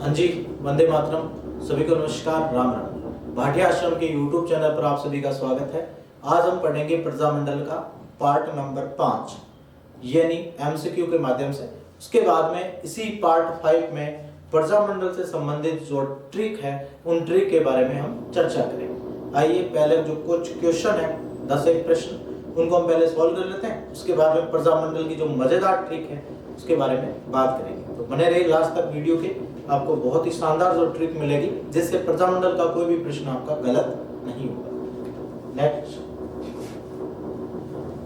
हाँ जी, वंदे मातरम। सभी को नमस्कार, राम राम। भाटिया आश्रम के YouTube चैनल पर आप सभी का स्वागत है। आज हम पढ़ेंगे प्रजामंडल का पार्ट नंबर 5 यानी MCQ के माध्यम से। उसके बाद में इसी पार्ट 5 में प्रजामंडल से संबंधित जो ट्रिक है उन ट्रिक के बारे में हम चर्चा करेंगे। आइए पहले जो कुछ क्वेश्चन है 10 एक प्रश्न, उनको हम पहले सॉल्व कर लेते हैं। उसके बाद में प्रजामंडल की जो मजेदार ट्रिक है उसके बारे में बात करेंगे। तो बने रहिए लास्ट तक वीडियो के, आपको बहुत ही शानदार जो ट्रिक मिलेगी जिससे प्रजामंडल का कोई भी प्रश्न आपका गलत नहीं होगा। नेक्स्ट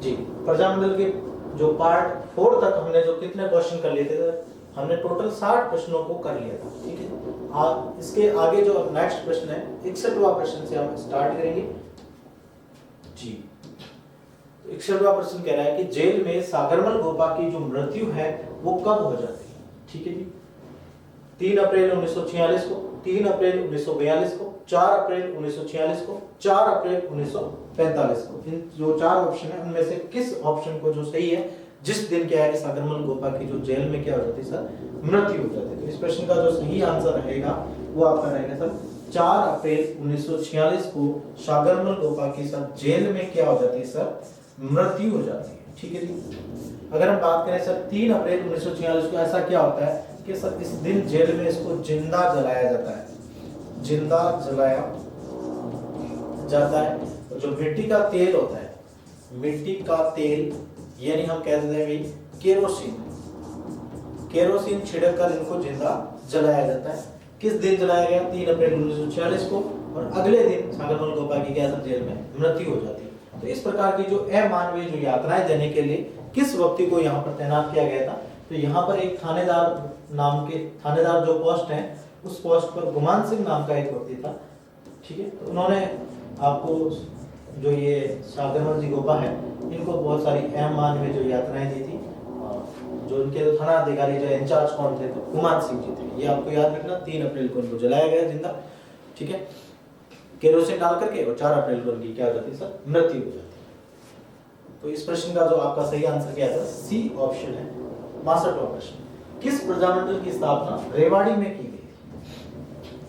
जी, प्रजामंडल के जो पार्ट 4 तक हमने जो कितने क्वेश्चन कर लिए थे, हमने टोटल 60 प्रश्नों को कर लिया था। ठीक है, इसके आगे जो नेक्स्ट प्रश्न है 61वां प्रश्न से हम स्टार्ट करेंगे जी। 61वां प्रश्न कह रहा है कि जेल में सागरमल गोपा की जो मृत्यु है वो कब हो जाती है। ठीक है जी, 3 अप्रैल 1946 को, 3 अप्रैल 1942 को, 4 अप्रैल 1946 को, 4 अप्रैल 1945 को। इन जो 4 ऑप्शन है उनमें से किस ऑप्शन को जो सही है, जिस दिन क्या है कि सागरमल गोपा की जो जेल में क्या हो जाती है सर, मृत्यु हो जाती है। तो इस प्रश्न का जो सही आंसर रहेगा वो आपका रहेगा सर 4 अप्रैल 1946 को सागरमल गोपा की सर जेल में क्या हो जाती है सर, मृत्यु हो जाती है। ठीक है जी। अगर हम बात करें सर 3 अप्रैल 1946 को, ऐसा क्या होता है कि सर इस दिन जेल में इसको जिंदा जलाया जाता है, जिंदा जलाया जाता है। जो मिट्टी का तेल होता है, मिट्टी का तेल यानी हम कहते हैं भाई केरोसिन, केरोसिन छिड़क कर इनको जिंदा जलाया जाता है। किस दिन जलाया गया? 3 अप्रैल 1946 को, और अगले दिन सागरमल गोपा की क्या जेल में मृत्यु हो जाती है। तो इस प्रकार की जो अमानवीय जो यातनाएं देने के लिए किस व्यक्ति को यहाँ पर तैनात किया गया था? तो यहाँ पर एक थानेदार नाम के, थानेदार जो पोस्ट है उस पोस्ट पर गुमान सिंह नाम का एक व्यक्ति था। ठीक है, तो उन्होंने आपको जो ये सागरमल जी गोपा है इनको बहुत सारी अमानवीय जो यातनाएं दी थी। जो इनके थाना अधिकारी जो इंचार्ज कौन थे? तो गुमान सिंह जी थे। ये आपको याद रखना, 3 अप्रैल को इनको जलाया गया जिंदा, ठीक है, केरोसिन डाल करके, और 4 अप्रैल को इनकी क्या हो जाती है सर, मृत्यु हो जाती है। तो इस प्रश्न का जो आपका सही आंसर क्या था? सी ऑप्शन है। 62वां प्रश्न, किस प्रजामंडल की स्थापना रेवाड़ी में की गई?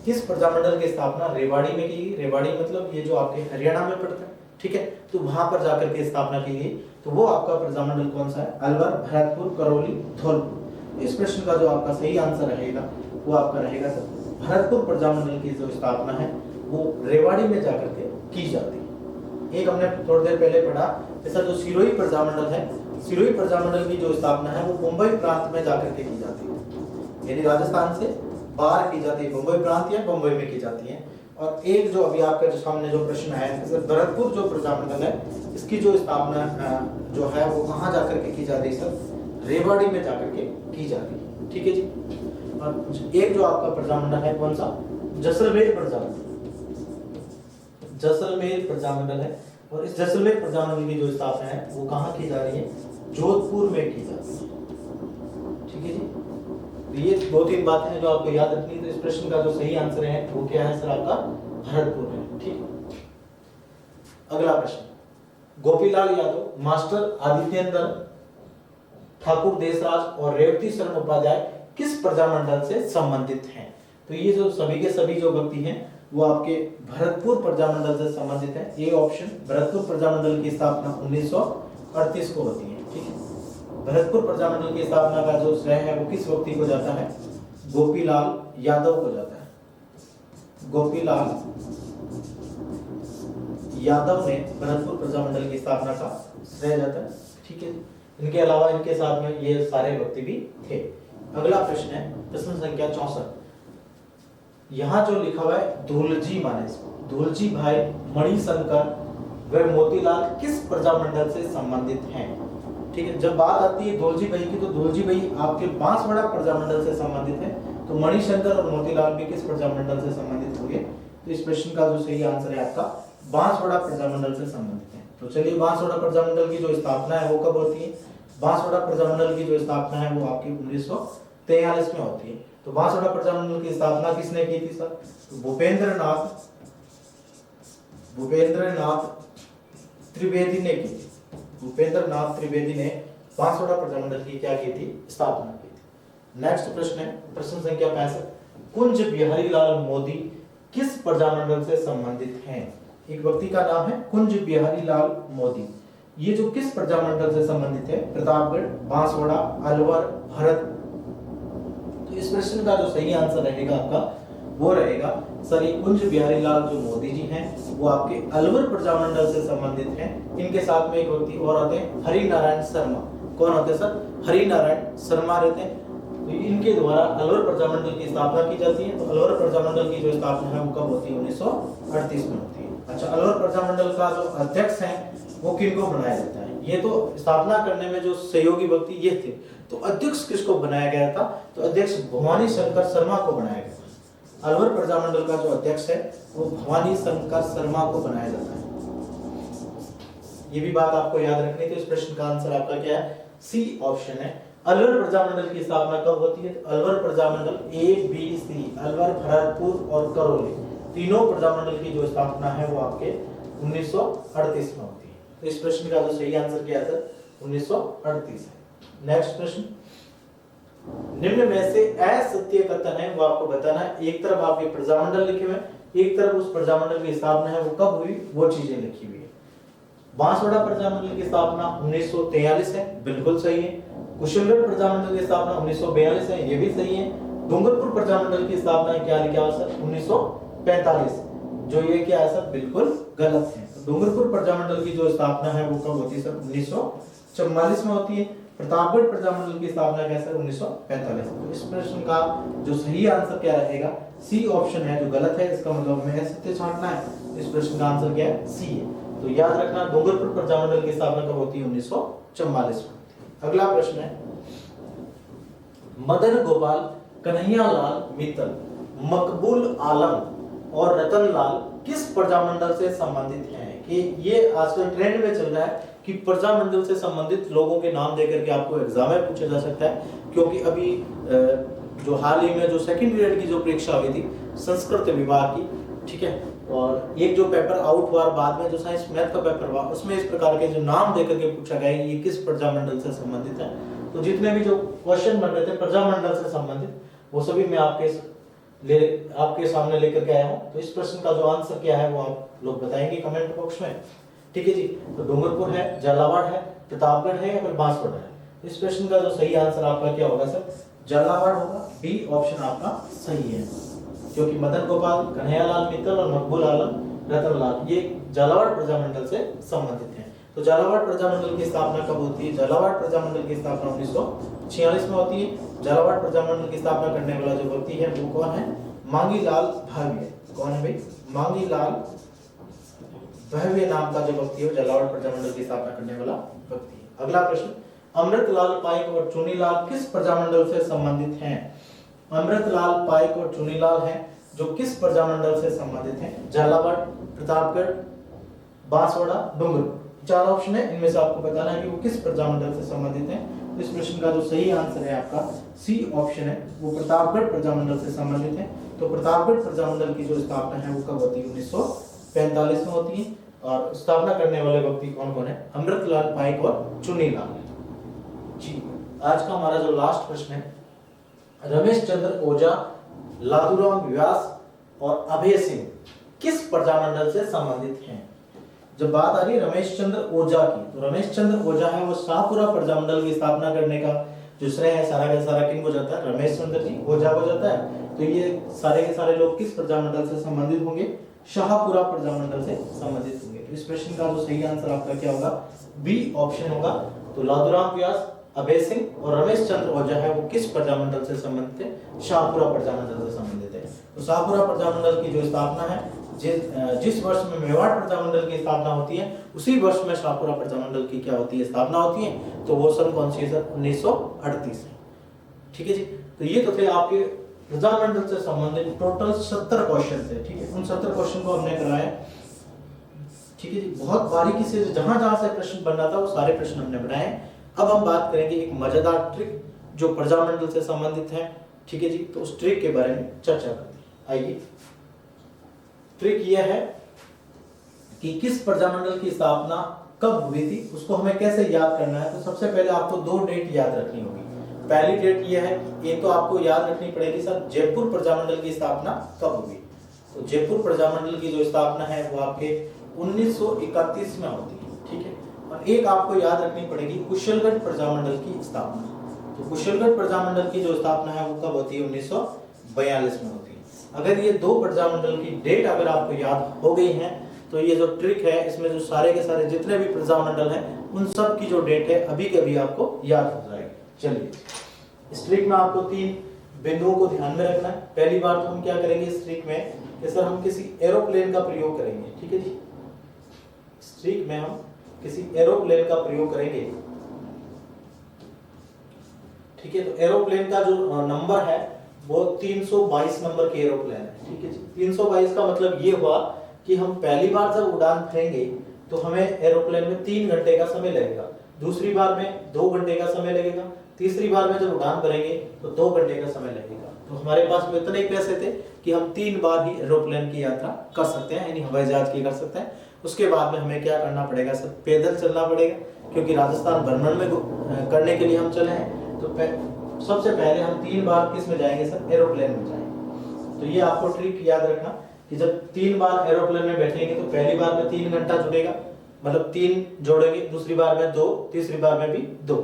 किस प्रजामंडल की स्थापना रेवाड़ी में की गई? रेवाड़ी मतलब ये जो आपके हरियाणा में पड़ता है, ठीक है, तो वहां पर जाकर के स्थापना की गई। तो वो आपका प्रजामंडल कौन सा है? अलवर, भरतपुर, करौली, धौलपुर। इस प्रश्न का जो आपका सही आंसर रहेगा वो आपका रहेगा सर भरतपुर प्रजामंडल की जो स्थापना है वो रेवाड़ी में जाकर के की जाती है। एक हमने थोड़ी देर पहले पढ़ा, जैसा जो सिरोही प्रजामंडल है, सिरोही प्रजामंडल की जो स्थापना है वो मुंबई प्रांत में जाकर के की जाती है, यानी राजस्थान से बाहर की जाती है, मुंबई प्रांत या मुंबई में की जाती है। और एक जो अभी आपका जो सामने जो प्रश्न है, भरतपुर जो प्रजामंडल है इसकी जो स्थापना जो है वो कहाँ जाकर के की जाती है सर? रेवाड़ी में जाकर के की जाती है। ठीक है जी। और एक जो आपका प्रजामंडल है कौन सा? जैसलमेर प्रजामंडल, जैसलमेर प्रजामंडल है। और इस जैसलमेर प्रजामंडल की जो स्थापना है वो कहाँ की जा रही है? जोधपुर में की जाती है। ठीक है जी। तो ये 2-3 बातें हैं जो आपको याद रखनी है। तो इस प्रश्न का जो सही आंसर है वो क्या है सर? आपका भरतपुर है। ठीक। अगला प्रश्न, गोपीलाल यादव, मास्टर आदित्येंद्र, ठाकुर देशराज और रेवती शरण उपाध्याय किस प्रजामंडल से संबंधित हैं? तो ये जो सभी के सभी जो व्यक्ति हैं वो आपके भरतपुर प्रजामंडल से संबंधित है। ये ऑप्शन, भरतपुर प्रजामंडल की स्थापना 1938 को होती है। ठीक है, भरतपुर प्रजामंडल की स्थापना का जो श्रेय है वो किस व्यक्ति को जाता है? गोपीलाल यादव को जाता है। गोपीलाल यादव ने भरतपुर प्रजामंडल की स्थापना का श्रेय जाता है। ठीक है, इनके अलावा इनके साथ में ये सारे व्यक्ति भी थे। अगला प्रश्न है प्रश्न संख्या 64। यहाँ जो लिखा हुआ है धूलजी, माने इसको धूलजी भाई मणिशंकर व मोतीलाल किस प्रजामंडल से संबंधित हैं? ठीक है, जब बात आती है धूलजी भाई की तो धूलजी भाई आपके बांसवाड़ा प्रजामंडल से संबंधित है। तो मणिशंकर और मोतीलाल भी किस प्रजामंडल से संबंधित होंगे? तो इस प्रश्न का जो सही आंसर है आपका बांसवाड़ा प्रजामंडल से संबंधित है। तो चलिए, बांसवाड़ा प्रजामंडल की जो स्थापना है वो कब होती है? बांसवाड़ा प्रजामंडल की जो स्थापना है वो आपकी 1943 में होती है। तो बांसवाड़ा प्रजामंडल की स्थापना किसने की थी सर? तो भूपेंद्र नाथ त्रिवेदी ने की थी। भूपेंद्र नाथ त्रिवेदी ने बांसवाड़ा प्रजामंडल की क्या की थी? स्थापना की थी। नेक्स्ट प्रश्न है प्रश्न संख्या 65। कुंज बिहारी लाल मोदी किस प्रजामंडल से संबंधित हैं? एक व्यक्ति का नाम है कुंज बिहारी लाल मोदी। ये जो किस प्रजामंडल से संबंधित है? प्रतापगढ़, बांसवाड़ा, अलवर, भरत। तो इस प्रश्न का जो सही आंसर रहेगा आपका वो रहेगा सर ये कुंज बिहारी लाल जो मोदी जी हैं वो आपके अलवर प्रजामंडल से संबंधित हैं। इनके साथ में एक व्यक्ति और आते हैं हरि नारायण शर्मा। कौन होते हैं सर? हरि नारायण शर्मा रहते हैं। तो इनके द्वारा अलवर प्रजामंडल की स्थापना की जाती है। तो अलवर प्रजामंडल की जो स्थापना है वो कब होती है? 1938 में होती है। अच्छा, अलवर प्रजामंडल का जो अध्यक्ष है वो किनको बनाया जाता है? ये तो स्थापना करने में जो सहयोगी व्यक्ति ये थे, तो अध्यक्ष किसको बनाया गया था? तो अध्यक्ष भवानी शंकर शर्मा को बनाया गया था। अलवर प्रजामंडल का जो अध्यक्ष है वो भवानी शंकर शर्मा को बनाया जाता है। ये भी बात आपको याद रखनी थी। इस प्रश्न का आंसर आपका क्या है? सी ऑप्शन है। अलवर प्रजामंडल की स्थापना कब होती है? अलवर प्रजामंडल ABC, अलवर, भरतपुर और करौली, तीनों प्रजामंडल की जो स्थापना है वो आपके 1938 में होती है। तो इस प्रश्न का जो सही आंसर क्या है? 1938 है। नेक्स्ट प्रश्न, निम्न में से असत्य कथन है वो आपको बताना है। एक तरफ आपके प्रजामंडल लिखे हुए हैं, एक तरफ उस प्रजामंडल की स्थापना है वो कब हुई वो चीजें लिखी हुई है। बांसवाड़ा प्रजामंडल की स्थापना 1943 है, बिल्कुल सही है। कुशलगढ़ प्रजामंडल की स्थापना 1942 है, ये भी सही है। डूंगरपुर प्रजामंडल की स्थापना क्या लिखा है सर? 1945, जो ये क्या है सर? बिल्कुल गलत है। तो डूंगरपुर प्रजामंडल की जो स्थापना है वो कब होती है सर? 1944 में होती है। प्रतापगढ़ प्रजामंडल की स्थापना क्या सर? 1945। तो इस प्रश्न का जो सही आंसर क्या रहेगा? सी ऑप्शन है, जो गलत है इसका मतलब हमें सत्य छांटना है। इस प्रश्न का आंसर क्या है? सी है। तो याद रखना डूंगरपुर प्रजामंडल की स्थापना कब होती है? 1944 में। अगला प्रश्न है, मदन गोपाल, कन्हैया लाल मित्तल, मकबूल आलम और रतन लाल किस प्रजामंडल से संबंधित हैं? कि ये आजकल ट्रेंड में चल रहा है कि प्रजामंडल से संबंधित लोगों के नाम देकर के आपको एग्जाम में पूछा जा सकता है। क्योंकि अभी जो हाल ही में जो सेकंड ग्रेड की जो परीक्षा हुई थी संस्कृत विभाग की, ठीक है, और एक जो पेपर आउट हुआ बाद में जो साइंस मैथ का पेपर हुआ उसमें इस प्रकार के जो नाम देकर के पूछा गया ये किस प्रजामंडल से संबंधित है। तो जितने भी जो क्वेश्चन बन रहे थे प्रजामंडल से संबंधित वो सभी मैं आपके सामने लेकर के आया हूँ। तो इस प्रश्न का जो आंसर क्या है वो आप लोग बताएंगे कमेंट बॉक्स में, ठीक है जी। तो डूंगरपुर है, झालावाड़ है, प्रतापगढ़ है या फिर बांसवाड़ा है। इस प्रश्न का जो सही आंसर आपका क्या होगा सर? झालावाड़ होगा। बी ऑप्शन आपका सही है, क्योंकि मदन गोपाल, कन्हैयालाल मित्तल और मकबूल आलम, रतन लाल ये झालावाड़ प्रजामंडल से संबंधित हैं। तो झालावाड़ प्रजामंडल की स्थापना कब होती है? झालावाड़ प्रजामंडल की स्थापना 1946 में होती है। झालावाड़ प्रजामंडल की स्थापना करने वाला जो व्यक्ति है वो कौन है? मांगीलाल भावे। कौन है भाई? मांगीलाल भावे नाम का जो व्यक्ति है झालावाड़ प्रजामंडल की स्थापना करने वाला व्यक्ति है। अगला प्रश्न, अमृतलाल पाइक और चुनीलाल किस प्रजामंडल से संबंधित हैं? अमृतलाल पाइक और चुनीलाल हैं जो किस प्रजामंडल से संबंधित हैं? झालावाड़, प्रतापगढ़, बांसवाड़ा, डूंगरपुर, चार ऑप्शन है, इनमें से आपको बताना है कि वो किस प्रजामंडल से संबंधित हैं। तो इस प्रश्न का जो सही आंसर है आपका सी ऑप्शन है, वो प्रतापगढ़ प्रजामंडल से संबंधित है। तो प्रतापगढ़ प्रजामंडल की जो स्थापना है वो कब होती है? 1945 में होती है। और स्थापना करने वाले व्यक्ति कौन कौन है? अमृतलाल पाइक और चुनीलाल जी। आज का हमारा जो लास्ट प्रश्न है, रमेश चंद्र ओझा, लादूराम व्यास और अभय सिंह किस प्रजामंडल से संबंधित हैं? जब बात आ रही है रमेश चंद्र ओझा की, तो रमेश चंद्र ओझा है वो शाहपुरा प्रजामंडल की स्थापना करने का जो श्रेय है सारा का सारा किन को जाता है? रमेश चंद्र जी ओझा को जाता है। तो ये सारे के सारे लोग किस प्रजामंडल से संबंधित होंगे? शाहपुरा प्रजामंडल से संबंधित होंगे। तो इस प्रश्न का जो सही आंसर आपका क्या होगा? बी ऑप्शन होगा। तो लादूराम व्यास, अभय सिंह और रमेश चंद्र ओझा है वो किस प्रजामंडल से संबंधित है? शाहपुरा प्रजामंडल से संबंधित है। तो शाहपुरा प्रजामंडल की जो स्थापना है जिस वर्ष में मेवाड़ प्रजामंडल की स्थापना होती है उसी वर्ष में शाहपुरा प्रजामंडल की क्या होती है? स्थापना होती है। तो वो सन कौन सी है सर? 1938 है, ठीक है जी। तो ये तो थे आपके प्रजामंडल से संबंधित टोटल 70 क्वेश्चन थे, ठीक है। उन 70 क्वेश्चन को हमने कराया, ठीक है जी। बहुत बारीकी से जहां जहां से प्रश्न बन रहा था वो सारे प्रश्न हमने बनाए। अब हम बात करेंगे एक मजेदार ट्रिक जो प्रजामंडल से संबंधित है, ठीक है जी। तो उस ट्रिक के बारे में चर्चा करते हैं। आइए, ट्रिक यह है कि किस प्रजामंडल की स्थापना कब हुई थी, उसको हमें कैसे याद करना है। तो सबसे पहले आपको दो डेट याद रखनी होगी। पहली डेट ये है कि एक तो आपको याद रखनी पड़ेगी सर, जयपुर प्रजामंडल की स्थापना कब हुई। तो जयपुर प्रजामंडल की जो स्थापना है वो आपके 1931 में होती है, ठीक है। और एक आपको याद रखनी पड़ेगी कुशलगढ़ प्रजामंडल की स्थापना। तो कुशलगढ़ प्रजामंडल की जो स्थापना है वो कब होती है, 1942 में होती है। अगर ये दो प्रजामंडल की डेट अगर आपको याद हो गई है तो ये जो ट्रिक है इसमें जो सारे के सारे जितने भी प्रजामंडल हैं उन सब की जो डेट है अभी के अभी आपको याद हो जाएगी। चलिए, इस ट्रिक में आपको 3 बिंदुओं को ध्यान में रखना है। पहली बार तो हम क्या करेंगे इस ट्रिक में कि सर हम किसी एरोप्लेन का प्रयोग करेंगे, ठीक है जी। इस ट्रिक में हम किसी एरोप्लेन का प्रयोग करेंगे, ठीक है। तो एरोप्लेन का जो नंबर है वो 322 नंबर के एरोप्लेन है, ठीक है जी। 322 का मतलब ये हुआ कि हम पहली बार जब उड़ान भरेंगे तो हमें एरोप्लेन में 3 घंटे का समय लगेगा, दूसरी बार में 2 घंटे का समय लगेगा, तीसरी बार में जब उड़ान भरेंगे तो 2 घंटे का समय लगेगा। तो हमारे पास में इतने पैसे थे कि हम 3 बार ही एरोप्लेन की यात्रा कर सकते हैं, यानी हवाई जहाज की कर सकते हैं। उसके बाद में हमें क्या करना पड़ेगा सर, पैदल चलना पड़ेगा, क्योंकि राजस्थान भ्रमण में करने के लिए हम चले हैं। तो सबसे पहले हम 3 बार किस में जाएंगे सर, एरोप्लेन में जाएंगे। तो ये आपको ट्रिक याद रखना कि जब 3 बार एरोप्लेन में बैठेंगे तो पहली बार में 3 घंटा जुड़ेगा, मतलब 3 जोड़ेंगे, दूसरी बार में 2, तीसरी बार में भी 2।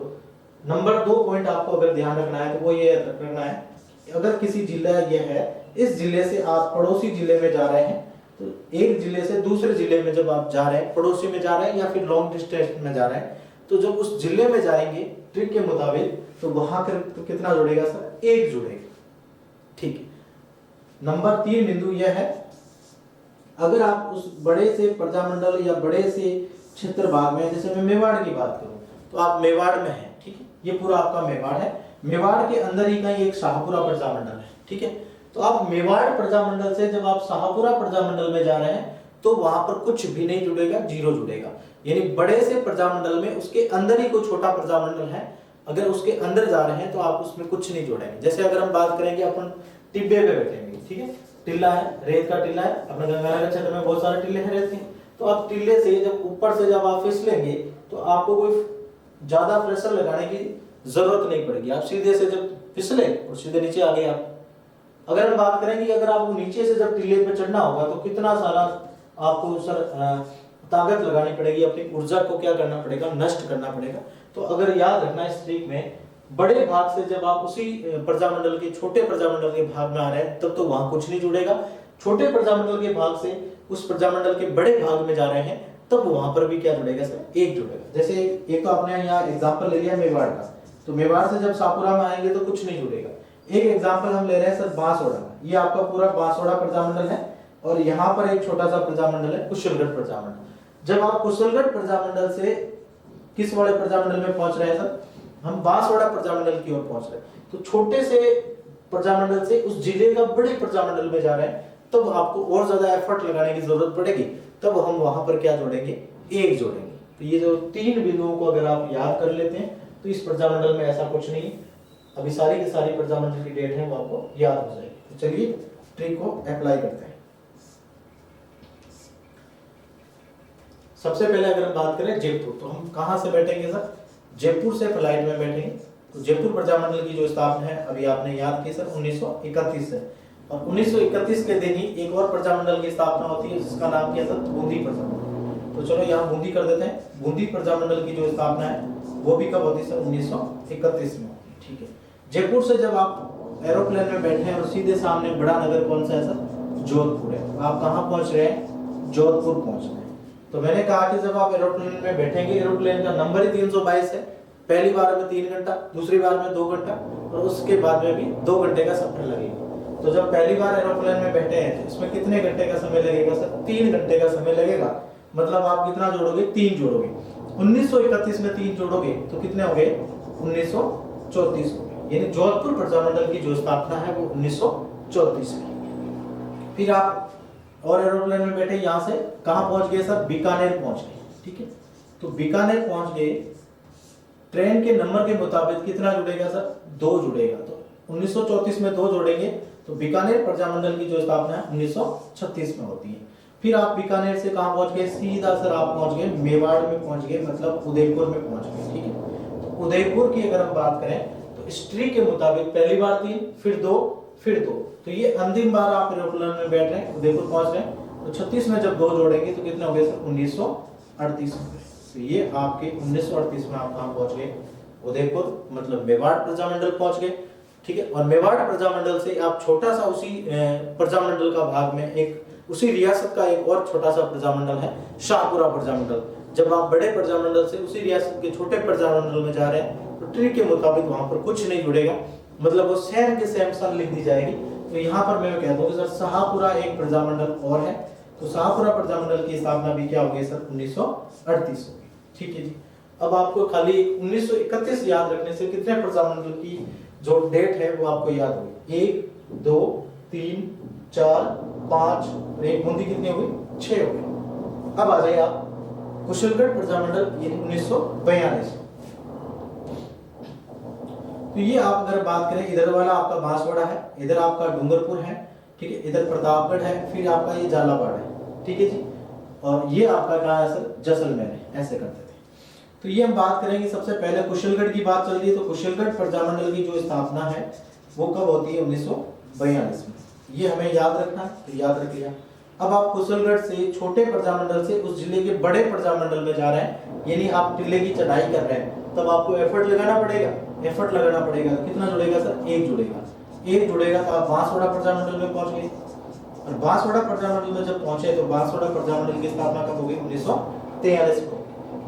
नंबर 2 पॉइंट आपको अगर ध्यान रखना है तो वो ये रखना है, अगर किसी जिला ये है, इस जिले से आप पड़ोसी जिले में जा रहे हैं, तो एक जिले से दूसरे जिले में जब आप जा रहे हैं, पड़ोसी में जा रहे हैं या फिर लॉन्ग डिस्टेंस में जा रहे हैं, तो जब उस जिले में जाएंगे ट्रिक के मुताबिक तो वहां तो कितना जुड़ेगा सर, 1 जुड़ेगा, ठीक है। नंबर 3 बिंदु यह है, अगर आप उस बड़े से प्रजामंडल या बड़े से क्षेत्र भाग में, जैसे मैं मेवाड़ की बात करूं तो आप मेवाड़ में हैं, ठीक है, ये पूरा आपका मेवाड़ है। मेवाड़ के अंदर ही कहीं एक शाहपुरा प्रजामंडल है, ठीक है। तो आप मेवाड़ प्रजामंडल से जब आप शाहपुरा प्रजामंडल में जा रहे हैं तो वहां पर कुछ भी नहीं जुड़ेगा, 0 जुड़ेगा। यानी बड़े से प्रजामंडल में उसके अंदर ही कोई छोटा प्रजामंडल है, अगर उसके अंदर जा रहे हैं तो आप उसमें कुछ नहीं जोड़ेंगे। जैसे अगर हम बात करेंगे अपन टिब्बे पे बैठेंगे, ठीक है, टिल्ला है, रेत का टिल्ला है, अपने गंगानगर क्षेत्र में बहुत सारे टिल्ले हैं रेत के, तो आप टिल्ले से जब ऊपर से जब आप फिसलेंगे तो आपको कोई ज्यादा प्रेशर लगाने की जरूरत नहीं पड़ेगी, आप सीधे से जब फिसले और सीधे नीचे आ गए आप। अगर हम बात करेंगे अगर आपको नीचे से जब टिल्ले पे चढ़ना होगा तो कितना सारा आपको सर ताकत लगानी पड़ेगी, अपनी ऊर्जा को क्या करना पड़ेगा, नष्ट करना पड़ेगा। तो अगर याद रखना इस ट्रिक में, बड़े भाग से जब आप उसी प्रजामंडल के छोटे प्रजामंडल के भाग में आ रहे हैं तब तो वहां कुछ नहीं जुड़ेगा, छोटे प्रजामंडल के भाग से उस प्रजामंडल के बड़े भाग में जा रहे हैं तब वहां पर भी क्या जुड़ेगा सर, 1 जुड़ेगा। जैसे एक तो आपने यहाँ एग्जांपल ले लिया मेवाड़ का, तो मेवाड़ से जब शाहपुरा में आएंगे तो कुछ नहीं जुड़ेगा। एक एग्जांपल हम ले रहे हैं सर बांसवाड़ा का, ये आपका पूरा बांसवाड़ा प्रजामंडल है और यहाँ पर एक छोटा सा प्रजामंडल है कुशलगढ़ प्रजामंडल। जब आप कुशलगढ़ प्रजामंडल से किस वाले प्रजामंडल में पहुंच रहे हैं सर, हम बांसवाड़ा प्रजामंडल की ओर पहुंच रहे हैं, तो छोटे से प्रजामंडल से उस जिले का बड़े प्रजामंडल में जा रहे हैं तब आपको और ज्यादा एफर्ट लगाने की जरूरत पड़ेगी, तब हम वहां पर क्या जोड़ेंगे, 1 जोड़ेंगे। तो ये जो 3 बिंदुओं को अगर आप याद कर लेते हैं तो इस प्रजामंडल में ऐसा कुछ नहीं, अभी सारी की सारी प्रजामंडल की डेट है वो आपको याद हो जाएगी। तो चलिए ट्रिक को अप्लाई करते हैं। सबसे पहले अगर हम बात करें जयपुर, तो हम कहां से बैठेंगे सर, जयपुर से फ्लाइट में बैठेंगे। तो जयपुर प्रजामंडल की जो स्थापना है अभी आपने याद की सर 1931 से, और 1931 के दिन ही एक और प्रजामंडल की स्थापना होती है जिसका नाम क्या था, बूंदी प्रजामंडल। तो चलो यहाँ बूंदी कर देते हैं। बूंदी प्रजामंडल की जो स्थापना है वो भी कब होती है सर, 1931 में होती है, ठीक है। जयपुर से जब आप एरोप्लेन में बैठे हैं और सीधे सामने बड़ा नगर कौन सा है सर, जोधपुर है। आप कहाँ पहुंच रहे हैं, जोधपुर पहुंच रहे हैं। तो मैंने कहा कि जब आप एरोप्लेन में बैठेंगे, एरोप्लेन का नंबर ही 322 है, पहली बार में 3 घंटा, दूसरी बार में 2 घंटा और उसके बाद में भी 2 घंटे का सफर लगेगा। तो जब पहली बार एरोप्लेन में बैठे हैं तो इसमें कितने घंटे का समय लगेगा सर, 3 घंटे का समय लगेगा। मतलब आप कितना जोड़ोगे, 3 जोड़ोगे। 1931 में 3 जोड़ोगे तो कितने हो गए, 1934 हो गए। यानी जोधपुर प्रजामंडल की जो स्थापना है वो 1934 की। फिर आप और एरोप्लेन में बैठे, यहाँ से कहाँ पहुंच गए सर, बीकानेर पहुंच गए, ठीक है। तो बीकानेर पहुंच गए, ट्रेन के नंबर के मुताबिक कितना जुड़ेगा सर, 2 जुड़ेगा। तो 1934 में 2 जोड़ेंगे तो बीकानेर प्रजामंडल की जो स्थापना है 1936 में होती है। फिर आप बीकानेर से कहाँ पहुंच गए, सीधा सर आप पहुंच गए मेवाड़ में पहुंच गए, मतलब उदयपुर में पहुंच गए, ठीक है। तो उदयपुर की अगर हम बात करें तो तो इस ट्री के मुताबिक पहली बार 3, फिर 2, फिर 2, तो ये अंतिम बार आप एरोप्लेन में बैठ रहे हैं, उदयपुर पहुंच रहे हैं। तो 36 में जब 2 जोड़ेंगे तो कितने हो गए सर? 1938 हो गए। तो ये आपके 1938 में आप कहां पहुंच गए? उदयपुर, मतलब मेवाड़ प्रजामंडल पहुंच गए। ठीक है, और मेवाड़ प्रजामंडल से आप छोटा सा उसी प्रजामंडल का भाग में एक उसी रियासत का एक और छोटा सा प्रजामंडल है शाहपुरा प्रजामंडल। जब आप बड़े प्रजामंडल से उसी रियासत के छोटे प्रजामंडल में जा रहे हैं तो ट्री के मुताबिक वहां पर कुछ नहीं जुड़ेगा, मतलब वो सेम के सेम सन लिख दी जाएगी। तो यहाँ पर मैं कह दूं कि सर शाहपुरा एक प्रजामंडल और है, तो शाहपुरा प्रजामंडल की स्थापना भी क्या हो गई सर? 1938 हो गई। ठीक है जी। अब आपको खाली 1931 याद रखने से कितने प्रजामंडल की जो डेट है वो आपको याद होगी? 1, 2, 3, 4, 5 और एक बूंदी कितनी हो गई? 6 हो गई। अब आ जाइए आप कुशलगढ़ प्रजामंडल 1942। तो ये आप अगर बात करें, इधर वाला आपका बांसवाड़ा है, इधर आपका डूंगरपुर है, ठीक है, इधर प्रतापगढ़ है, फिर आपका ये झालावाड़ है। ठीक है जी, और ये आपका कहाँ है सर? जैसलमेर है। ऐसे करते थे। तो ये हम बात करेंगे, सबसे पहले कुशलगढ़ की बात चल रही है। तो कुशलगढ़ प्रजामंडल की जो स्थापना है वो कब होती है? 1942 में। ये हमें याद रखना है, तो याद रख लिया। अब आप कुशलगढ़ से छोटे प्रजामंडल से उस जिले के बड़े प्रजामंडल में जा रहे हैं, यानी आप टिल्ले की चढ़ाई कर रहे हैं, तब आपको एफर्ट लगाना पड़ेगा। एफर्ट लगाना पड़ेगा तो कितना जुड़ेगा सर? 1 जुड़ेगा। 1 जुड़ेगा तो आप बांसवाड़ा प्रजामंडल में पहुंच गए। और बांसवाड़ा प्रजामंडल में जब पहुंचे तो बांसवाड़ा प्रजामंडल की स्थापना कब हो गई? 1943 को।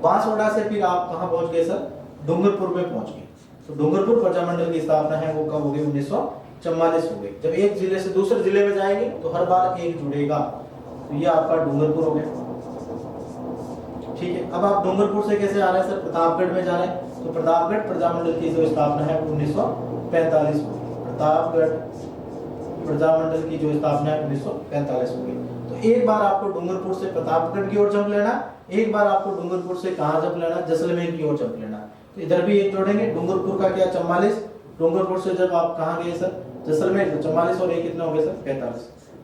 बांसवाड़ा से फिर आप कहां पहुंच गए सर? डूंगरपुर में पहुंच गए। तो डूंगरपुर प्रजामंडल की स्थापना है वो कब हो गई? 1944 हो गई। जब एक जिले से दूसरे जिले में जाएंगे तो हर बार 1 जुड़ेगा, तो ये आपका डूंगरपुर हो गया। ठीक है, अब आप डूंगरपुर से कैसे आ रहे हैं सर? प्रतापगढ़ में जा रहे हैं, तो प्रतापगढ़ प्रजामंडल की जो स्थापना है वो 1945 में। प्रतापगढ़ प्रजामंडल की जो स्थापना है 1945 हो गई। तो एक बार आपको डूंगरपुर से प्रतापगढ़ की ओर जंप लेना, एक बार आपको डूंगरपुर से कहां जंप लेना? जैसलमेर की ओर जंप लेना। तो इधर भी एक जोड़ेंगे, डूंगरपुर का क्या? 44। डूंगरपुर से जब आप कहां गए सर? जैसलमेर, तो 44 और 1 कितना हो गया सर? 45।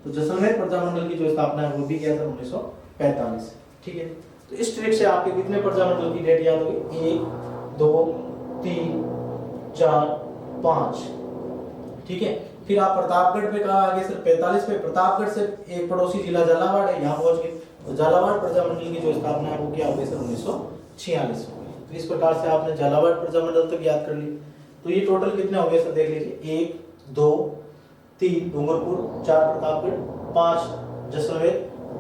तो जैसलमेर प्रजामंडल की जो स्थापना है वो भी क्या सर? 1945। ठीक है, तो इस ट्रिक से आपके कितने प्रजामंडल की डेट याद होगी? 1, 2, 3, 4, 5। ठीक है, फिर आप प्रतापगढ़ पे कहा आगे सर? 45 पे। प्रतापगढ़ से एक पड़ोसी जिला झालावाड़ है, यहाँ पहुंच गए। तो झालावाड़ प्रजामंडल की जो स्थापना है वो क्या हो गई सर? 1946 हो गई। तो इस प्रकार से आपने झालावाड़ प्रजामंडल तक याद कर लिया। तो ये टोटल कितने हो गए सर? देख लीजिए, 1, 2, 3 डूंगरपुर, 4 प्रतापगढ़, 5 जैसलमेर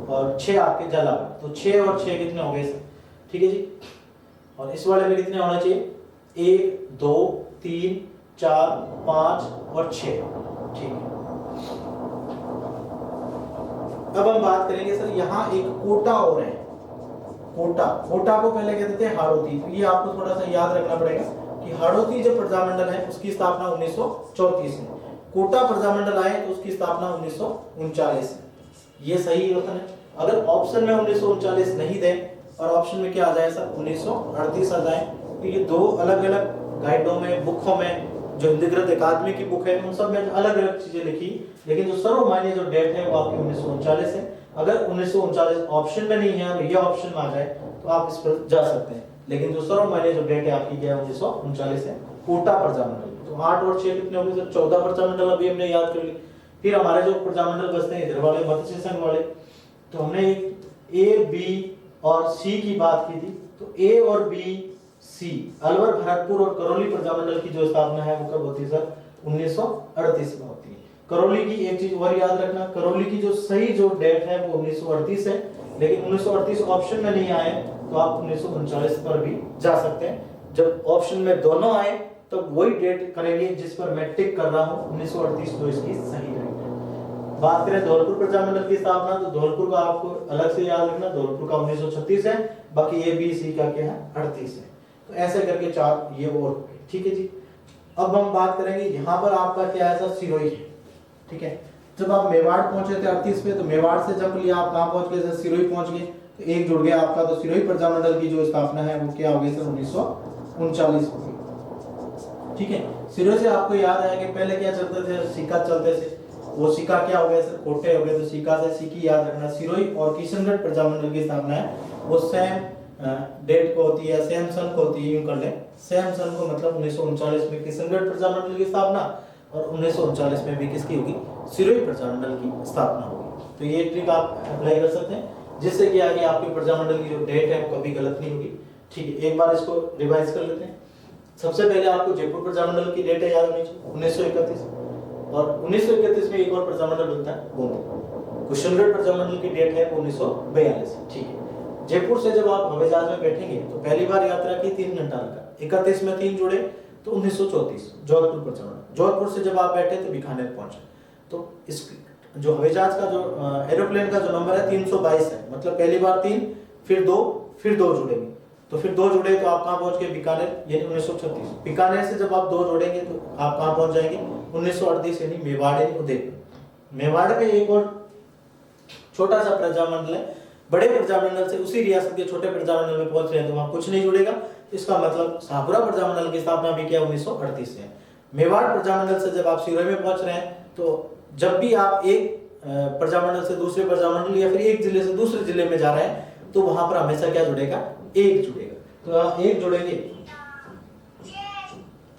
और 6 आपके झालावाड़। तो 6 और 6 कितने हो गए सर? ठीक है जी। और इस वाले में कितने होना चाहिए? 1, 2, 3, 4, 5 और 6। ठीक है, अब हम बात करेंगे सर, यहाँ एक कोटा और है। कोटा, कोटा को पहले कहते थे हाड़ौती। तो ये आपको थोड़ा सा याद रखना पड़ेगा कि हाड़ौती जो प्रजामंडल है उसकी स्थापना 1934 में। कोटा प्रजामंडल आए तो उसकी स्थापना 1939 में। ये सही होता है। अगर ऑप्शन में 1939 नहीं दे और ऑप्शन में क्या आ जाए सर? 1938 आ जाए, तो ये दो अलग अलग गाइडों में, बुकों में, जो हिंदीकृत अकादमी की बुक है उन सब में अलग अलग चीजें लिखी, लेकिन जो सर्वमान्य जो डेट है वो आपकी 1939 है। अगर 1939 ऑप्शन में नहीं है और ये ऑप्शन में आ जाए तो आप इस पर जा सकते हैं, लेकिन जो सर्वमान्य जो डेट है आपकी क्या है? 1939 है। कोटा प्रजामंडल। तो 8 और 6 कितने हो गए सर? 14 प्रजामंडल अभी हमने याद कर ली। फिर हमारे जो प्रजामंडल बचते हैं इधर वाले, मत्स्य संघ वाले, तो हमने ए, बी और सी की बात की थी। तो ए और बी, सी, अलवर, भरतपुर और करौली प्रजामंडल की जो स्थापना है वो कब होती है सर? 1938 में होती है। करौली की एक चीज और याद रखना, करौली की जो सही जो डेट है वो 1938 है, लेकिन 1938 ऑप्शन में नहीं आए तो आप 1939 पर भी जा सकते हैं। जब ऑप्शन में दोनों आए तो वही डेट करेंगे जिस पर मैं टिक कर रहा हूँ, 1938 तो इसकी सही रहेगी। बात करें धौलपुर प्रजामंडल की स्थापना, तो धौलपुर का आपको अलग से याद रखना, धौलपुर का 1936 है, बाकी ए, बी, सी का क्या है? 38 है। तो ऐसे करके 4 ये और, ठीक है जी। अब हम बात करेंगे यहाँ पर आपका क्या है सर? सिरोही है। ठीक है, जब आप मेवाड़ पहुंचे थे 38 पे, तो मेवाड़ से जब लिया आप कहाँ पहुंच गए सर? सिरोही पहुंच गए। तो एक जुड़ गया आपका, तो सिरोही प्रजामंडल की जो स्थापना है वो क्या हो गई सर? 1939 हो गई। ठीक है, सिरोही से आपको याद आया कि पहले क्या चलते थे? सिक्का चलते थे। वो सिक्का क्या हो गया सर? कोटे हो गए। तो सिक्का से सिक्की याद रखना। सिरोही और किशनगढ़ प्रजामंडल की स्थापना है वो सेम डेट को होती है, सेम सन को होती है, यूं कर ले। सेम सन को मतलब 1939 में किशनगढ़ प्रजामंडल की स्थापना और 1939 में भी किसकी होगी, सिरोही प्रजामंडल की स्थापना होगी। तो ये ट्रिक आप अप्लाई कर सकते हैं जिससे कि आगे आपके प्रजामंडल की जो डेट है वो कभी गलत नहीं होगी। ठीक है, एक बार इसको रिवाइज कर लेते हैं। सबसे पहले आपको जयपुर प्रजामंडल की डेट है याद होनी चाहिए 1931, और 1931 में एक और प्रजामंडल बनता है बूंदी। कुशलगढ़ प्रजामंडल की डेट है 1942। ठीक है, जयपुर से जब आप हवाई जहाज में बैठेंगे तो पहली बार यात्रा की 3 घंटा लगा, 31 में 3 जुड़े तो 1934 जोधपुर प्रजामंडल। जोधपुर से जब आप बैठे तो बीकानेर पहुंचे। तो इस जो हवाई जहाज का जो एरोप्लेन का जो नंबर है 322 है, मतलब पहली बार 3 फिर 2 जुड़ेंगे, तो फिर 2 जुड़े तो आप कहाँ पहुंच गए, बीकानेर, यानी 1936। बीकानेर से जब आप 2 जोड़ेंगे तो आप कहाँ पहुंच जाएंगे, 1938 यानी मेवाड़ यानी उदयपुर। मेवाड़ में एक और छोटा सा प्रजामंडल है, बड़े प्रजामंडल से उसी रियासत के छोटे प्रजामंडल में पहुंच रहे हैं तो वहां कुछ नहीं जुड़ेगा। इसका मतलब शाहपुरा प्रजामंडल की स्थापना भी क्या 1938 से है। मेवाड़ प्रजामंडल से जब आप सिरोही में पहुंच रहे हैं तो जब भी आप एक प्रजामंडल से दूसरे प्रजामंडल या फिर एक जिले से दूसरे जिले में जा रहे हैं तो वहां पर हमेशा क्या जुड़ेगा, एक जुड़ेगा। तो आप एक जुड़ेंगे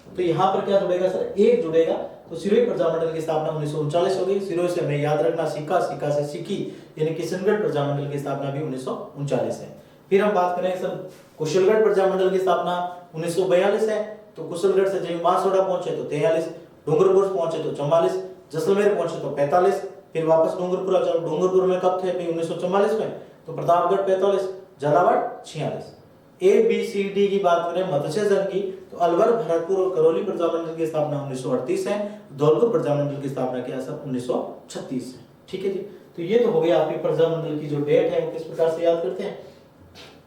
तो यहाँ पर क्या जुड़ेगा सर, एक जुड़ेगा। तो सिरोही प्रजामंडल की स्थापना 1939 हो गई। सिरोही से हमें याद रखना सिक्का, सिक्का से सिक्की, यानी किशनगढ़ प्रजामंडल की स्थापना भी 1939 है। फिर हम बात करें सर कुशलगढ़ प्रजामंडल की स्थापना 1942 है। तो कुशलगढ़ से जब बांसवाड़ा पहुंचे तो 43, डूंगरपुर पहुंचे तो 44, जैसलमेर पहुंचे तो 45, फिर वापस डूंगरपुर आ जाओ। डूंगरपुर में कब थे, 1944 में, तो प्रतापगढ़ 45, झालावाड़ 46। ABCD की बात करें मत्स्य संघ की तो अलवर, भरतपुर और करौली प्रजामंडल की स्थापना 1938 है। धौलपुर प्रजामंडल की स्थापना क्या है सर, 1936 है। ठीक है जी, तो ये तो हो गया आपकी प्रजामंडल की जो डेट है वो किस प्रकार से याद करते हैं।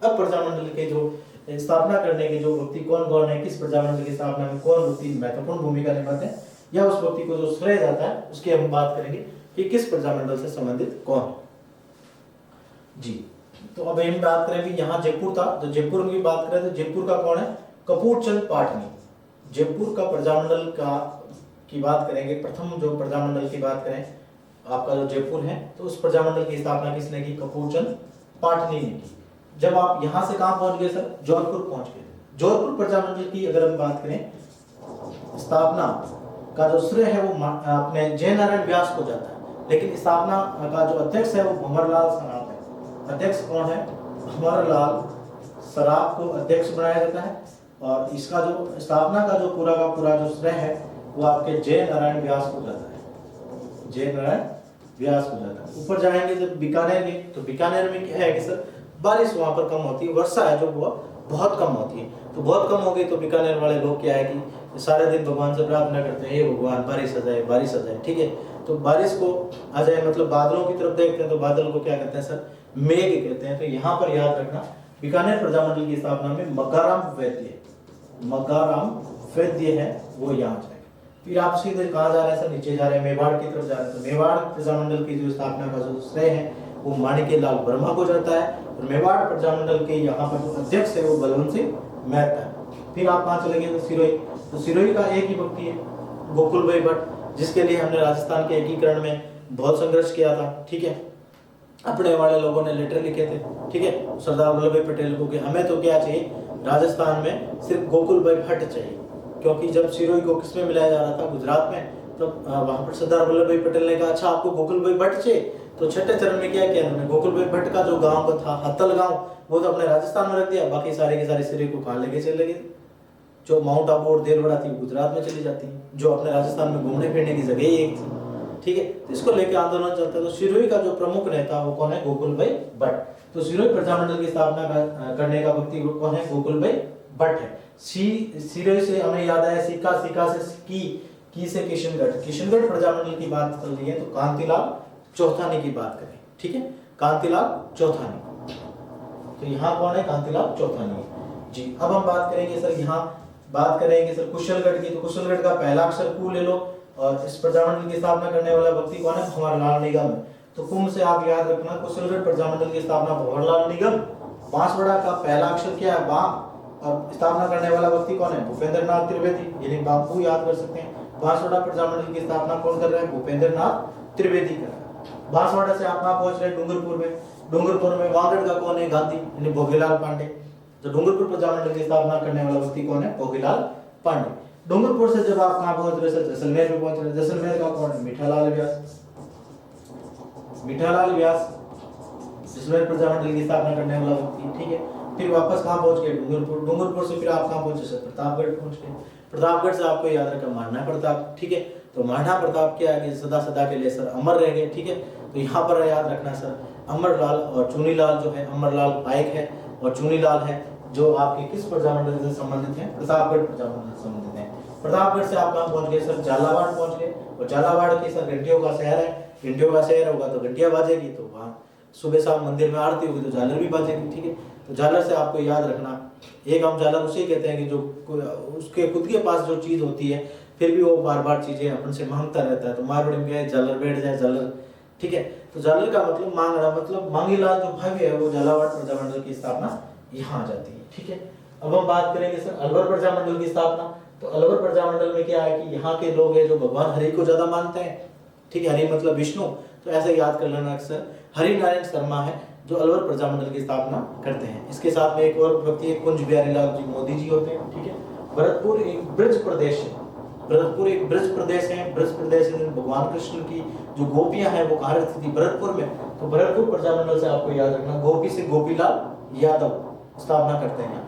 अब प्रजामंडल के जो स्थापना करने के जो व्यक्ति कौन कौन है, किस प्रजामंडल की स्थापना में कौन व्यक्ति महत्वपूर्ण भूमिका निभाते हैं या उस व्यक्ति को जो श्रेय जाता है उसकी हम बात करेंगे कि किस प्रजामंडल से संबंधित कौन है जी। तो अब हम बात करें भी यहाँ जयपुर था, तो जयपुर की बात करें तो जयपुर का कौन है, कपूरचंद पाटनी। जयपुर का प्रजामंडल का की बात करेंगे, प्रथम जो प्रजामंडल की बात करें आपका जो जयपुर है तो उस प्रजामंडल की स्थापना किसने की, कपूरचंद पाटनी ने की। जब आप यहाँ से कहाँ पहुंच गए सर, जोधपुर पहुंच गए। जोधपुर प्रजामंडल की अगर हम बात करें स्थापना का जो श्रेय है वो अपने जय नारायण व्यास को जाता है, लेकिन स्थापना का जो अध्यक्ष है वो भंवरलाल सराफ है। अध्यक्ष कौन है, भंवरलाल सराफ को अध्यक्ष बनाया जाता है और इसका जो स्थापना का जो पूरा का पूरा जो श्रेय है वो आपके जय नारायण व्यास को जाता है। जय नारायण व्यास को जाता है। ऊपर जाएंगे जब बीकानेर में, तो बीकानेर में क्या है कि सर बारिश वहां पर कम होती है, वर्षा है जो वो बहुत कम होती है। तो बहुत कम हो गई तो बीकानेर वाले लोग क्या है कि सारे दिन भगवान से प्रार्थना करते हैं, हे भगवान बारिश आ जाए, बारिश आ जाए। ठीक है, तो बारिश को आ जाए मतलब बादलों की तरफ देखते हैं तो बादल को क्या कहते हैं सर, मेघ कहते हैं। तो यहाँ पर याद रखना बीकानेर प्रजामंडल की स्थापना में मग्गाराम वैद्य है वो यहाँ जाएगा। फिर आप सीधे कहाँ जा रहे हैं सर, नीचे जा रहे हैं, मेवाड़ की तरफ जा रहे हैं। तो मेवाड़ प्रजामंडल की जो स्थापना का जो श्रेय है वो माणिक्यलाल वर्मा को जाता है और मेवाड़ प्रजामंडल के यहाँ पर जो अध्यक्ष है वो बलवंत सिंह मेहता है। फिर आप कहाँ चले गए तो सिरोही। तो सिरोही का एक ही व्यक्ति है, गोकुल भाई भट्ट, जिसके लिए हमने राजस्थान के एकीकरण में बहुत संघर्ष किया था। ठीक है, अपने वाले लोगों ने लेटर लिखे थे। ठीक है, सरदार वल्लभ भाई पटेल को कि हमें तो क्या चाहिए, राजस्थान में सिर्फ गोकुल भाई भट्ट चाहिए, क्योंकि जब सिरोही को किसमें मिलाया जा रहा था, गुजरात में, तो वहां पर सरदार वल्लभ भाई पटेल ने कहा अच्छा आपको गोकुल भाई भट्ट चाहिए। तो छठे चरण में क्या किया उन्होंने, गोकुल भाई भट्ट का जो गांव था हत्तल गांव वो तो अपने राजस्थान में रख दिया, बाकी सारे के सारे सिरोही को कहाँ लेके चले गए। जो माउंट आबू और देलवाड़ा थी गुजरात में चली जाती है, जो अपने राजस्थान में घूमने फिरने की जगह ही एक थी। ठीक है, तो इसको लेके आंदोलन चलता है। तो सिरोही का जो प्रमुख नेता वो कौन है, गोकुल भाई भट्ट। तो सिरोही प्रजामंडल की स्थापना करने का व्यक्ति कौन है, गोकुल भाई भट्ट है। सिरोही से हमें याद आया सिक्का, सिक्का से की से किशनगढ़। किशनगढ़ प्रजामंडल की बात चल रही है तो कांतिलाल चौथानी की बात करें। ठीक है, कांतिलाल चौथानी। तो यहाँ कौन है, कांतिलाल चौथानी जी। अब हम बात करेंगे सर, यहाँ बात करेंगे सर कुशलगढ़ की। तो कुशलगढ़ का पहला अक्षर कु ले लो और इस प्रजामंडल की स्थापना करने वाला व्यक्ति कौन है, भंवरलाल निगम। तो कुंभ से आप याद रखना कुशलगढ़ प्रजामंडल की स्थापना भंवरलाल निगम। बांसवाड़ा का पहला अक्षर क्या है, बा, और स्थापना करने वाला व्यक्ति कौन है, भूपेंद्र नाथ त्रिवेदी, यानी बापू याद कर सकते हैं। बांसवाड़ा प्रजामंडल की स्थापना कौन कर रहा है, भूपेंद्र नाथ त्रिवेदी कर रहा है। बांसवाड़ा से आप कहाँ पहुंच रहे हैं, डूंगरपुर में। डूंगरपुर में वागड़ का कौन है, गांधी, यानी भोगेलाल पांडे। तो डूंगरपुर प्रजामंडल की स्थापना करने वाला व्यक्ति कौन है? भोगीलाल पांडे। डूंगरपुर से जब आप कहां पहुंच रहे सर? जैसलमेर में पहुंच रहे हैं। जैसलमेर का कौन है? मीठालाल व्यास। मीठालाल व्यास जैसलमेर प्रजामंडल की स्थापना करने वाला व्यक्ति, ठीक है। फिर वापस कहां पहुंच गए? डूंगरपुर। डूंगरपुर से फिर आप कहां पहुंचे सर? प्रतापगढ़ पहुंच गए। प्रतापगढ़ से आपको याद रखा महाराणा प्रताप, ठीक है। तो महाराणा प्रताप के आगे सदा सदा के लिए सर अमर रह गए, ठीक है। तो यहाँ पर याद रखना सर अमरलाल और चुनीलाल जो है, अमरलाल पाइक है और चुनीलाल है, जो आपके किस प्रजामंडल से संबंधित हैं? प्रतापगढ़ प्रजामंडल से संबंधित हैं। प्रतापगढ़ से आप कहां पहुंच गए सर? झालावाड़ पहुंच गए। और झालावाड़ की सर घंटियों का शहर है, घंटियों का शहर होगा तो घंटियां बाजेगी, तो वहां सुबह शाम मंदिर में आरती होगी तो झालर भी बाजेगी, ठीक है। तो झालर से आपको याद रखना, एक हम झालर उसे कहते हैं कि जो उसके खुद के पास जो चीज होती है फिर भी वो बार बार चीजें अपन से मांगता रहता है। तो मारवाड़ी में क्या है? झालर बैठ जाए झालर, ठीक है। तो झालर का मतलब मांगना, मतलब मांगीलाल जो भव्य है वो झालावाड़ प्रजामंडल की स्थापना यहाँ आ जाती है, ठीक है। अब हम बात करेंगे सर अलवर प्रजामंडल की स्थापना। तो अलवर प्रजामंडल में क्या है कि यहाँ के लोग हैं जो भगवान हरि को ज्यादा मानते हैं, ठीक है। हरि मतलब विष्णु, तो ऐसे याद कर लेना अक्सर। हरि नारायण शर्मा है जो अलवर प्रजामंडल की स्थापना करते हैं। इसके साथ में एक और व्यक्ति है कुंज बिहारी लाल जी मोदी जी होते हैं, ठीक है। भरतपुर एक ब्रज प्रदेश है, भरतपुर एक ब्रज प्रदेश है। ब्रज प्रदेश में भगवान कृष्ण की जो गोपियां हैं वो कहाँ रहती थी? भरतपुर में। तो भरतपुर प्रजामंडल से आपको याद रखना गोपी से गोपीलाल यादव स्थापना करते हैं।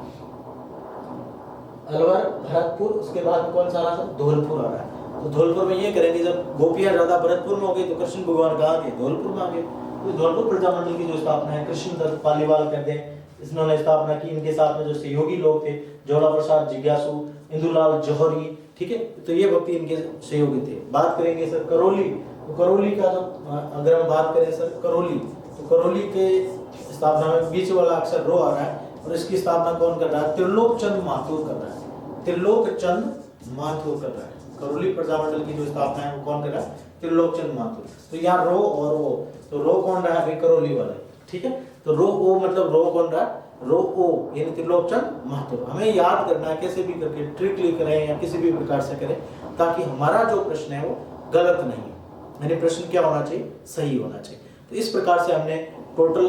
अलवर, भरतपुर, उसके बाद कौन सा आ रहा है? धौलपुर आ रहा है। तो धौलपुर में ये करेंगे जब गोपियां ज्यादा भरतपुर में हो गई तो कृष्ण भगवान कहाँ गए? धौलपुर में आ गए। तो धौलपुर प्रजामंडल की जो स्थापना है कृष्ण दत्त पालीवाल करते हैं, इन्होंने स्थापना की। इनके साथ में जो सहयोगी लोग थे जोड़ा प्रसाद जिज्ञासु, इंदुलाल जौहरी, ठीक है। तो ये व्यक्ति इनके सहयोगी थे। बात करेंगे सर करौली। तो करौली का जो अगर हम बात करें सर करौली, तो करौली के स्थापना में बीच वाला अक्षर रो आ रहा है और इसकी स्थापना कौन कर रहा है? त्रिलोक चंद माथुर कर रहा है। त्रिलोक चंद माथुर कर रहा है। करौली प्रजामंडल की जो स्थापना है वो कौन कर रहा है? त्रिलोक चंद माथुर। तो यहाँ रो और ओ, तो रो कौन रहा है? करौली वाला, ठीक है। तो रो ओ मतलब रो कौन रहा है? रो ओ यानी त्रिलोक चंद माथुर। हमें याद करना है कैसे भी करके, ट्रिकली करें या किसी भी प्रकार से करें, ताकि हमारा जो प्रश्न है वो गलत नहीं है, यानी प्रश्न क्या होना चाहिए? सही होना चाहिए। तो इस प्रकार से हमने टोटल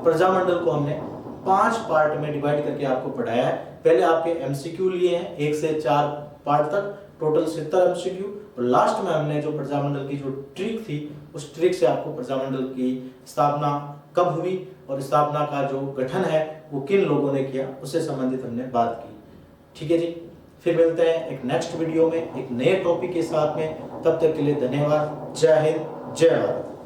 प्रजामंडल को हमने 5 पार्ट में डिवाइड करके आपको पढ़ाया है। पहले आपके एमसीक्यू लिए हैं 1 से 4 पार्ट तक, टोटल 70 एमसीक्यू। और लास्ट में हमने जो प्रजामंडल की जो ट्रिक थी उस ट्रिक से आपको प्रजामंडल की स्थापना कब हुई और स्थापना का जो गठन है वो किन लोगों ने किया उससे संबंधित हमने बात की, ठीक है जी। फिर मिलते हैं एक नेक्स्ट वीडियो में एक नए टॉपिक के साथ में। तब तक के लिए धन्यवाद। जय हिंद, जय भारत।